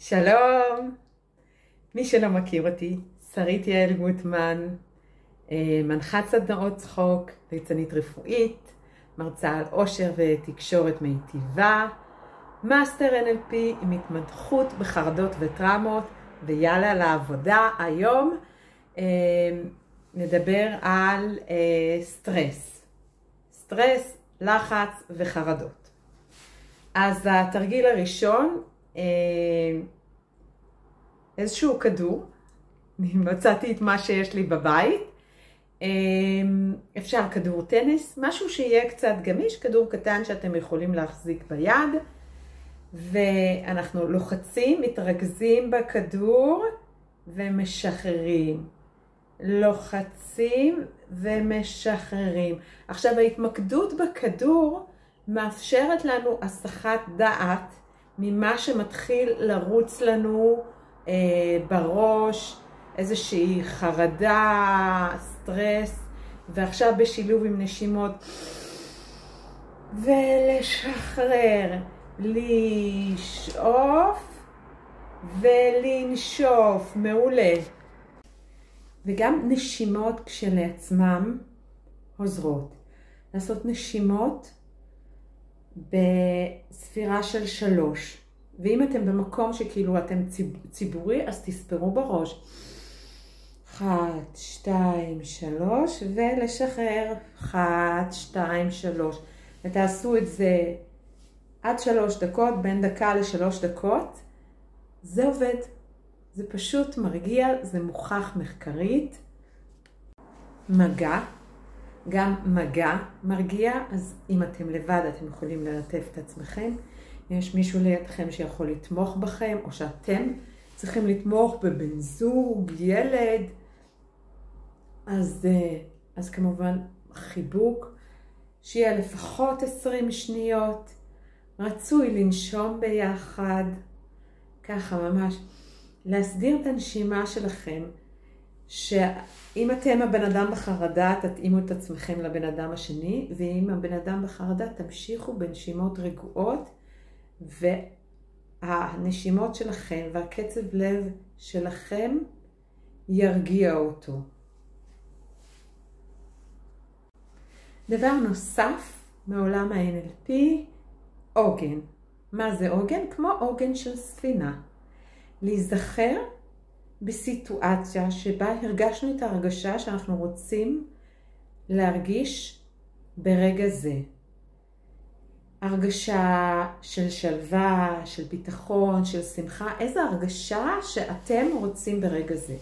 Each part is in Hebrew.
שלום, מי שלא מכיר אותי, שרית יעל גוטמן, מנחת סדנאות צחוק, ליצנית רפואית, מרצה על עושר ותקשורת מיטיבה, מאסטר NLP עם התמחות בחרדות וטראומות, ויאללה לעבודה. היום נדבר על סטרס, לחץ וחרדות. אז התרגיל הראשון, איזשהו כדור, אני מצאתי את מה שיש לי בבית, אפשר כדור טניס, משהו שיהיה קצת גמיש, כדור קטן שאתם יכולים להחזיק ביד, ואנחנו לוחצים, מתרכזים בכדור ומשחררים. לוחצים ומשחררים. עכשיו ההתמקדות בכדור מאפשרת לנו הסחת דעת ממה שמתחיל לרוץ לנו בראש, איזושהי חרדה, סטרס, ועכשיו בשילוב עם נשימות ולשחרר, לשאוף ולנשוף, מעולה. וגם נשימות כשלעצמם עוזרות. לעשות נשימות בספירה של 3. ואם אתם במקום שכאילו אתם ציבורי, אז תספרו בראש. 1, 2, 3, ולשחרר. 1, 2, 3. ותעשו את זה עד 3 דקות, בין דקה ל3 דקות. זה עובד. זה פשוט מרגיע, זה מוכח מחקרית. מגע, גם מגע מרגיע, אז אם אתם לבד אתם יכולים ללטף את עצמכם. יש מישהו לידכם שיכול לתמוך בכם, או שאתם צריכים לתמוך בבן זוג, ילד. אז כמובן חיבוק, שיהיה לפחות 20 שניות. רצוי לנשום ביחד, ככה ממש. להסדיר את הנשימה שלכם, שאם אתם הבן אדם בחרדה, תתאימו את עצמכם לבן אדם השני, ואם הבן אדם בחרדה, תמשיכו בנשימות רגועות, והנשימות שלכם והקצב לב שלכם ירגיע אותו. דבר נוסף מעולם ה-NLP, עוגן. מה זה עוגן? כמו עוגן של ספינה. להיזכר בסיטואציה שבה הרגשנו את ההרגשה שאנחנו רוצים להרגיש ברגע זה. הרגשה של שלווה, של ביטחון, של שמחה, איזו הרגשה שאתם רוצים ברגע זה.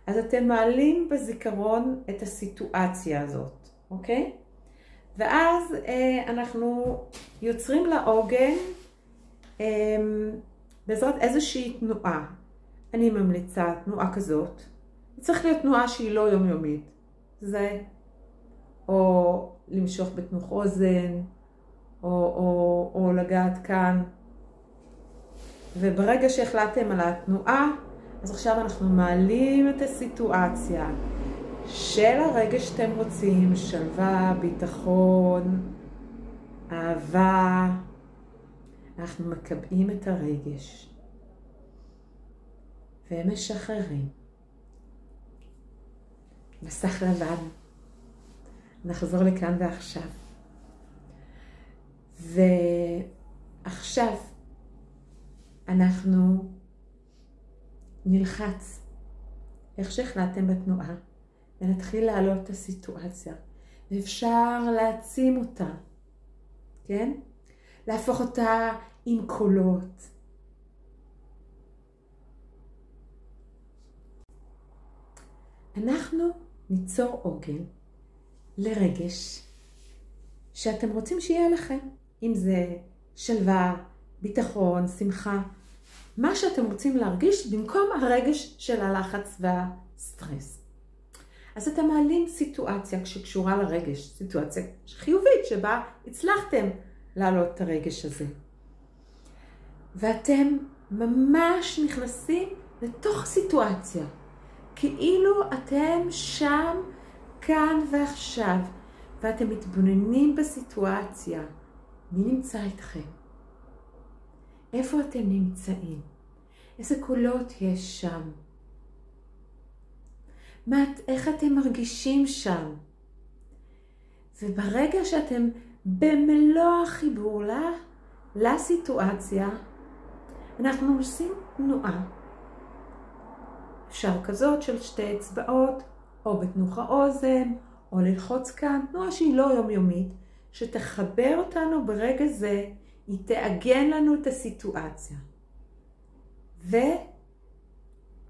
אז אתם מעלים בזיכרון את הסיטואציה הזאת, אוקיי? ואז אנחנו יוצרים לעוגן בעזרת איזושהי תנועה. אני ממליצה תנועה כזאת. צריך להיות תנועה שהיא לא יומיומית. זה, או למשוך בתנוך אוזן, או לגעת כאן. וברגע שהחלטתם על התנועה, אז עכשיו אנחנו מעלים את הסיטואציה של הרגע שאתם רוצים, שלווה, ביטחון, אהבה. אנחנו מקבעים את הרגש ומשחררים. מסך לבן. נחזור לכאן ועכשיו. ועכשיו אנחנו נלחץ איך שהחלטתם בתנועה ונתחיל להעלות את הסיטואציה. ואפשר להעצים אותה, כן? להפוך אותה עם קולות. אנחנו ניצור עוגן לרגש שאתם רוצים שיהיה לכם. אם זה שלווה, ביטחון, שמחה, מה שאתם רוצים להרגיש במקום הרגש של הלחץ והסטרס. אז אתם מעלים סיטואציה שקשורה לרגש, סיטואציה חיובית שבה הצלחתם להעלות את הרגש הזה. ואתם ממש נכנסים לתוך סיטואציה, כאילו אתם שם, כאן ועכשיו, ואתם מתבוננים בסיטואציה. מי נמצא איתכם? איפה אתם נמצאים? איזה קולות יש שם? איך אתם מרגישים שם? וברגע שאתם במלוא החיבור לסיטואציה, אנחנו עושים תנועה. אפשר כזאת של שתי אצבעות, או בתנוך האוזן, או ללחוץ כאן, תנועה שהיא לא יומיומית, שתחבר אותנו ברגע זה, היא תאגן לנו את הסיטואציה.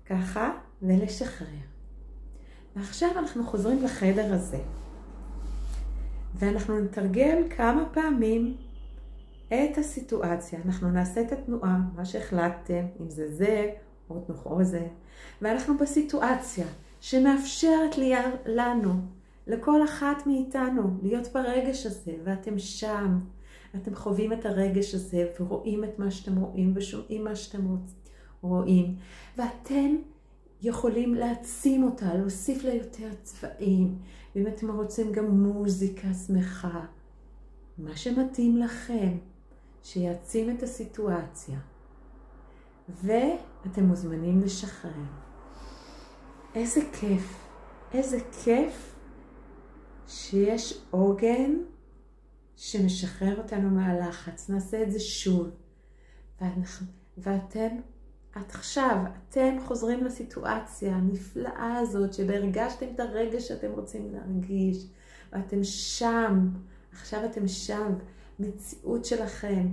וככה, ולשחרר. ועכשיו אנחנו חוזרים לחדר הזה. ואנחנו נתרגל כמה פעמים את הסיטואציה. אנחנו נעשה את התנועה, מה שהחלטתם, אם זה או תנוך אוזן. ואנחנו בסיטואציה שמאפשרת לנו, לכל אחת מאיתנו, להיות ברגש הזה. ואתם שם, אתם חווים את הרגש הזה, ורואים את מה שאתם רואים, ושומעים מה שאתם רואים. ואתם יכולים להעצים אותה, להוסיף לה יותר צבעים. ואם אתם רוצים גם מוזיקה שמחה, מה שמתאים לכם, שיעצים את הסיטואציה. ואתם מוזמנים לשחרר. איזה כיף, איזה כיף שיש עוגן שמשחרר אותנו מהלחץ. נעשה את זה שוב. עכשיו, אתם חוזרים לסיטואציה הנפלאה הזאת, שבהרגשתם את הרגש שאתם רוצים להרגיש, ואתם שם, עכשיו אתם שם, מציאות שלכם.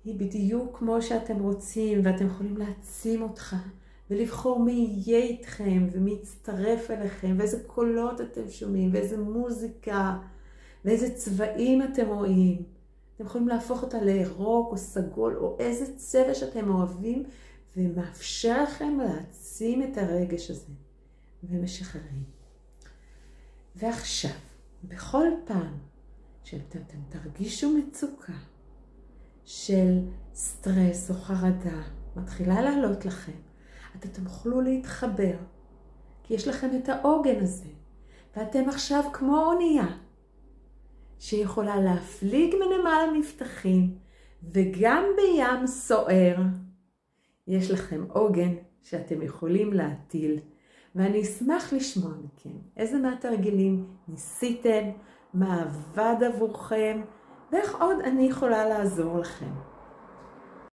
היא בדיוק כמו שאתם רוצים, ואתם יכולים להעצים אותך, ולבחור מי יהיה איתכם, ומי יצטרף אליכם, ואיזה קולות אתם שומעים, ואיזה מוזיקה, ואיזה צבעים אתם רואים. אתם יכולים להפוך אותה לירוק או סגול או איזה צבע שאתם אוהבים, ומאפשר לכם להעצים את הרגש הזה. ומשחררים. ועכשיו, בכל פעם שאתם תרגישו מצוקה של סטרס או חרדה, מתחילה לעלות לכם, אתם תוכלו להתחבר, כי יש לכם את העוגן הזה, ואתם עכשיו כמו אונייה, שיכולה להפליג מנמל המבטחים, וגם בים סוער יש לכם עוגן שאתם יכולים להטיל. ואני אשמח לשמוע מכם איזה מהתרגילים ניסיתם, מה עבד עבורכם, ואיך עוד אני יכולה לעזור לכם.